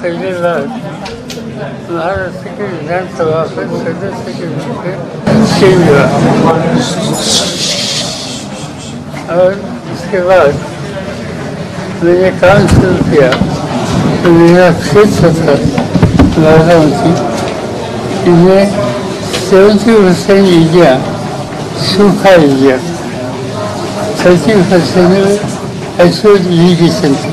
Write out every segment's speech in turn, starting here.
पहली बार महाराष्ट्र के विधानसभा में सदस्य के रूप में चुना हुआ और उसके बाद मैंने काम शुरू किया तो मेरा क्षेत्र था बारामती, इनमें 70% एरिया सूखा एरिया, 30% एक्सपोर्ट इरीगेशन थी।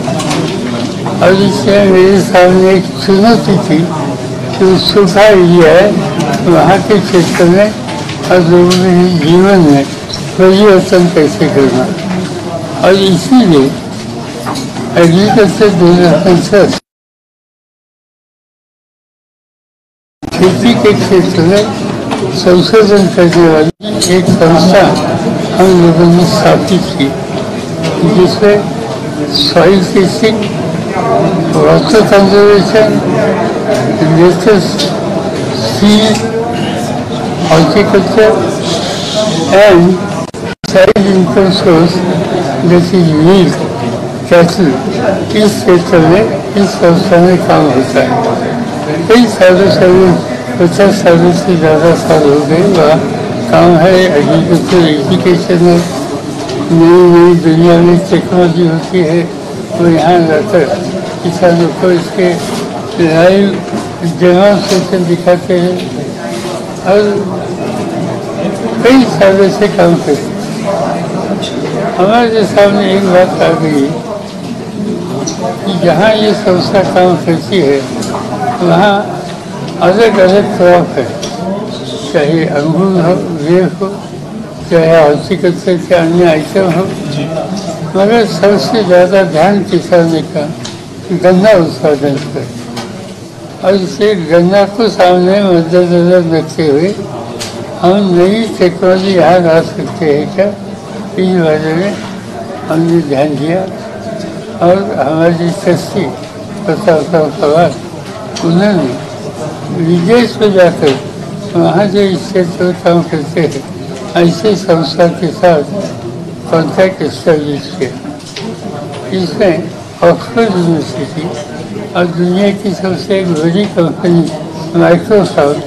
और इसमें मेरे सामने एक चुनौती थी कि सूखा एरिया है, वहाँ के क्षेत्र में और लोगों के जीवन में परिवर्तन कैसे करना। और इसीलिए एग्रीकल्चर डेवलपमेंट ट्रस्ट खेती के क्षेत्र में संशोधन करने वाली एक संस्था हम लोगों ने स्थापित की, जिसमें soil testing, water conservation, latest seed, horticulture and side income source जैसे मिल्क, कैटल, इस क्षेत्र में इस संस्था में काम होता है। कई सालों से 50 सालों से ज़्यादा साल हो गए वहाँ काम है। एग्रीकल्चर एजुकेशन में नई नई दुनिया में टेक्नोलॉजी होती है, वो यहाँ रहकर किसानों को इसके लाइव डेमोन्स्ट्रेशन दिखाते हैं और कई सालों से काम करते हैं। हमारे सामने एक बात आ गई कि जहाँ ये संस्था काम करती है वहाँ अलग अलग क्रॉप है, चाहे अंगूर हो, सेब हो, चाहे हॉर्टिकल्चर के अन्य आइटम हो, मगर सबसे ज़्यादा ध्यान किसानों का गन्ना उत्पादन पर। और इसे गन्ना को सामने मद्देनजर रखते हुए हम नई टेक्नोलॉजी यहाँ ला सकते हैं क्या, इस बारे में हमने ध्यान दिया। और हमारी ट्रस्टी प्रताप पवार उन्होंने विदेश में जाकर वहाँ जो इस क्षेत्र में काम करते हैं ऐसे संस्था के साथ कॉन्टैक्ट एस्टेब्लिश किया। इसमें ऑक्सफोर्ड यूनिवर्सिटी और दुनिया की सबसे एक बड़ी कंपनी माइक्रोसॉफ्ट,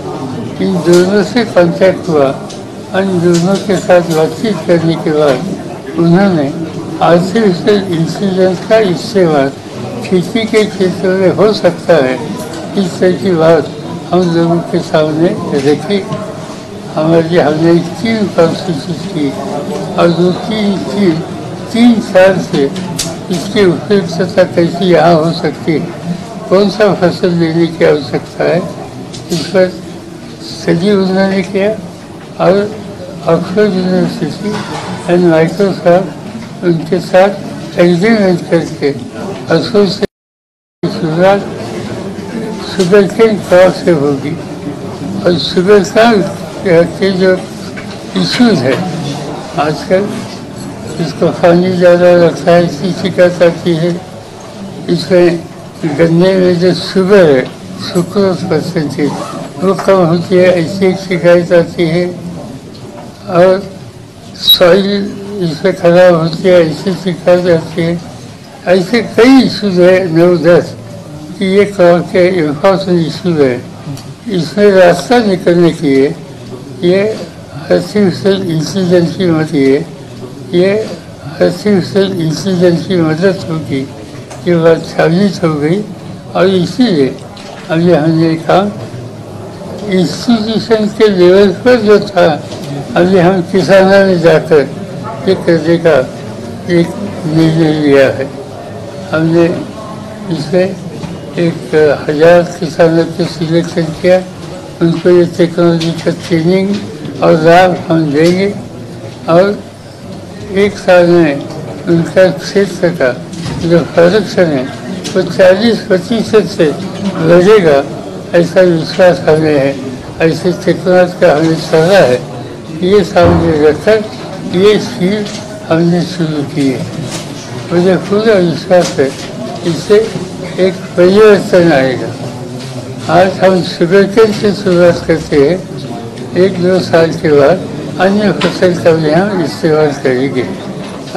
इन दोनों से कॉन्टैक्ट हुआ। इन दोनों के साथ बातचीत करने के बाद उन्होंने आर्टिफिशियल इंटेलिजेंस का इस्तेमाल खेती के क्षेत्र में हो सकता है, इस तरह की बात हम लोगों के सामने रखी। हमने एक टीम कॉन्स्टिट्यूट की और दो तीन साल से इसकी उपयुक्तता कैसी यहाँ हो सकती है, कौन सा फसल लेने की आवश्यकता है, इस पर स्टडी उन्होंने किया। और ऑक्सफोर्ड यूनिवर्सिटी एंड माइक्रोसॉफ्ट उनके साथ एग्रीमेंट करके असों से शुरुआत शुगरकेन क्रॉप से होगी। और शुगरकेन के जो इशूज है आजकल, इसको पानी ज़्यादा लगता है, इसकी शिकायत आती है। इसमें गन्ने में जो शुगर है, सुक्रोज परसेंटेज, वो कम होती है, ऐसी एक शिकायत आती है। और सॉइल इसमें खराब होती है, ऐसी शिकायत आती है। ऐसे कई इशूज है 9-10 कि ये क्रॉप के इम्पोर्टेंट इशू है। इसमें रास्ता निकलने के लिए ये आर्टिफिशियल इंटेलिजेंस की मदद होगी, ये बात साबित हो गई। और इसीलिए अभी हमने काम इंस्टीट्यूशन के लेवल पर जो था, अभी हम किसानों में जाकर ये करने का एक निर्णय लिया है। हमने इसमें 1000 किसानों को सिलेक्शन किया, उनको ये टेक्नोलॉजी का ट्रेनिंग और लाभ हम देंगे। और एक साल में उनका क्षेत्र का जो प्रोडक्शन है वो 40% से बढ़ेगा, ऐसा विश्वास हमें है। ऐसे टेक्नोलॉजी का हमें सलाह है, ये सामने रखकर ये स्कीम हमने शुरू की है। मुझे पूरा विश्वास है इससे एक परिवर्तन आएगा। आज हम शुगरकेन से शुरुआत करते हैं, 1-2 साल के बाद अन्य फसल का भी हम इस्तेमाल करेंगे।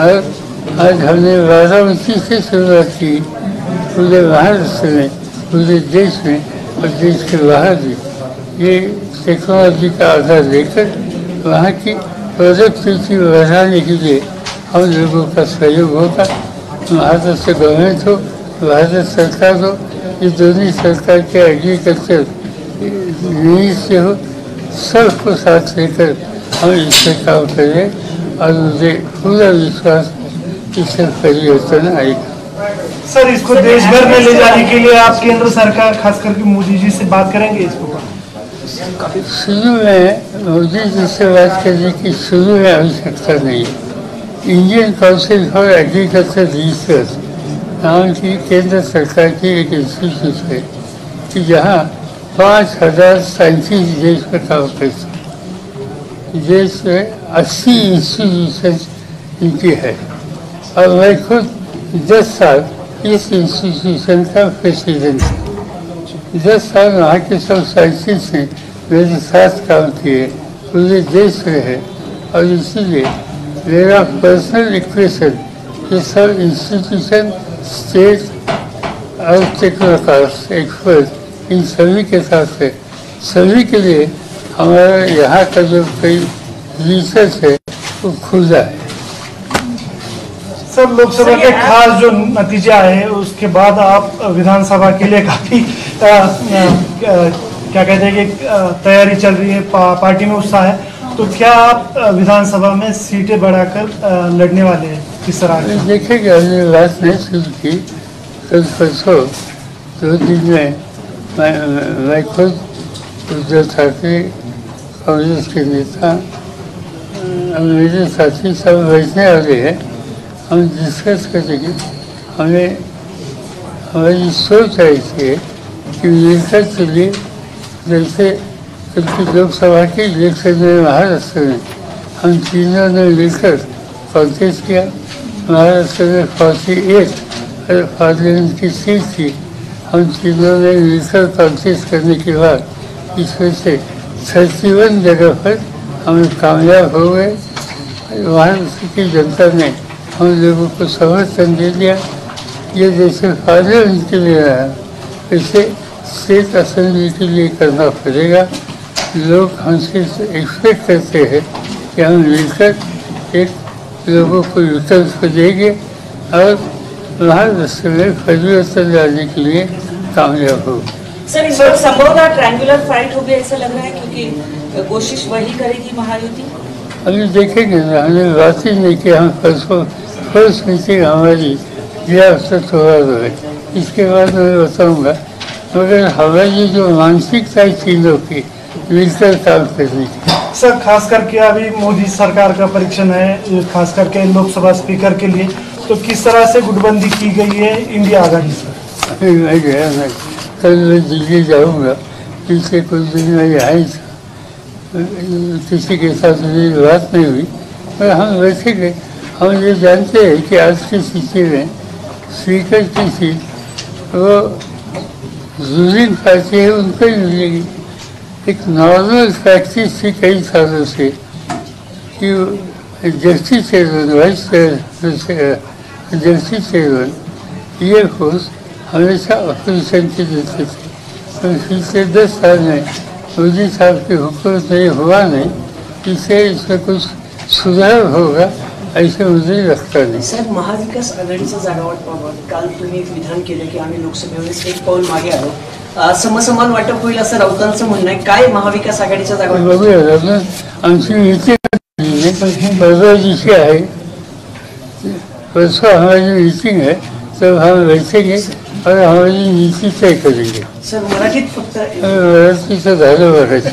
और आज हमने बारामती से शुरुआत की, पूरे महाराष्ट्र में पूरे देश में और देश के बाहर भी ये टेक्नोलॉजी का आधार लेकर वहाँ की प्रोडक्टिविटी बढ़ाने के लिए हम लोगों का सहयोग होगा। भारत से गवर्नमेंट हो, भारत सरकार हो, ये दोनों सरकार के एग्रीकल्चर मिनिस्ट्री हो, सबको साथ लेकर हम इससे काम करें और मुझे पूरा विश्वास इससे परिवर्तन आएगा। सर, इसको देश भर में ले जाने के लिए आप केंद्र सरकार खास करके मोदी जी से बात करेंगे इसको? शुरू में मोदी जी से बात करने की शुरू में आवश्यकता नहीं है। Indian council for agriculture research नाम की केंद्र सरकार की एक इंस्टीट्यूट है कि जहाँ 5000 साइंटिस्ट देश में काम करते हैं। देश में 80 इंस्टीट्यूशन इनकी है और मैं खुद 10 साल इस इंस्टीट्यूशन का प्रेसिडेंट है। 10 साल वहाँ के सब साइंटिस्ट ने मेरे साथ काम किए, पूरे देश में है और इसीलिए मेरा पर्सनल इक्वेशन कि सब इंस्टीट्यूशन, स्टेट और टेक्नोक्रेट्स, एक्सपर्ट इन सभी के साथ है। सभी के लिए हमारा यहाँ का जो कोई रिसर्च है वो खुला है। सर, लोकसभा के खास जो नतीजा है उसके बाद आप विधानसभा के लिए काफी क्या कहते हैं कि तैयारी चल रही है, पार्टी में उत्साह है, तो क्या आप विधानसभा में सीटें बढ़ाकर लड़ने वाले हैं? किस तरह देखेंगे? हमने बात नहीं शुरू की। कल परसों 2 दिन में मैं खुद उद्धव ठाकरे, कांग्रेस के नेता और मेरे साथी सब बैठने वाले हैं। हम डिस्कस करेंगे। हमारी सोच ऐसी है कि मिलकर चलिए, जैसे लोकसभा के इलेक्शन में महाराष्ट्र में हम तीनों ने मिलकर कॉन्टेस्ट किया। महाराष्ट्र में 48 पार्लियामेंट की सीट थी। हम तीनों ने मिलकर कॉन्टेस्ट करने के बाद इसमें से 31 जगह पर हम कामयाब हो गए। महाराष्ट्र की जनता ने हम लोगों को समर्थन दे दिया। ये जैसे पार्लियामेंट के लिए रहा, वैसे स्टेट असेंबली के लिए करना पड़ेगा। लोग हमसे एक्सपेक्ट करते हैं कि हम मिलकर एक लोगों को विकल्प देंगे और महाराष्ट्र में परिवर्तन लाने के लिए कामयाब हो। सर, इस बार संभवतः ट्रायंगुलर फाइट होगी ऐसा लग रहा है, क्योंकि कोशिश वही करेगी महायुति। अभी देखेंगे ना, हमने बात ही नहीं की। हम फर्स्ट मीटिंग हमारी यह अवसर थोड़ा है, इसके बाद मैं बताऊँगा। मगर हमारी जो मानसिकता है तीनों की मिलकर काम करने की। सर, खास करके अभी मोदी सरकार का परीक्षण है, खास करके लोकसभा स्पीकर के लिए, तो किस तरह से गुटबंदी की गई है इंडिया आघाड़ी से? अभी मैं गया नहीं, कल मैं दिल्ली जाऊँगा। पिछले कुछ दिन में यहाँ ही किसी के साथ मेरी बात नहीं हुई, पर हम बैठेंगे। हम ये जानते हैं कि आज की स्थिति में स्पीकर की सीट वो रूलिंग पार्टी है, उनको ही मिलेगी। एक नॉर्मल प्रैक्टिस थी कई सालों से कि justice chairman, vice justice chairman, ये पोस्ट हमेशा अपोजिशन के देते थे। तो पिछले 10 साल में मोदी साहब की हुकूमत नहीं हुआ नहीं, इससे इसमें कुछ सुधार होगा ऐसे मुझे लगता नाही। साहेब, महाविकास आघाडीचा जागावाटपाबाबत काल तुम्ही एक विधान केलं की आम्ही लोकसभेवर एक पाऊल मागे आलो, समसमान वाटप होईल असं राऊतांचं म्हणणं आहे। काय महाविकास आघाडीचा जागावाटप? बघूया, आमची मीटिंग परवा दिवशी आहे, परसों हमारी मीटिंग है, तब हम बैठेंगे और हमारी नीति तय करेंगे। सर, मराठीत फक्त मराठीचं झालं बघायचं।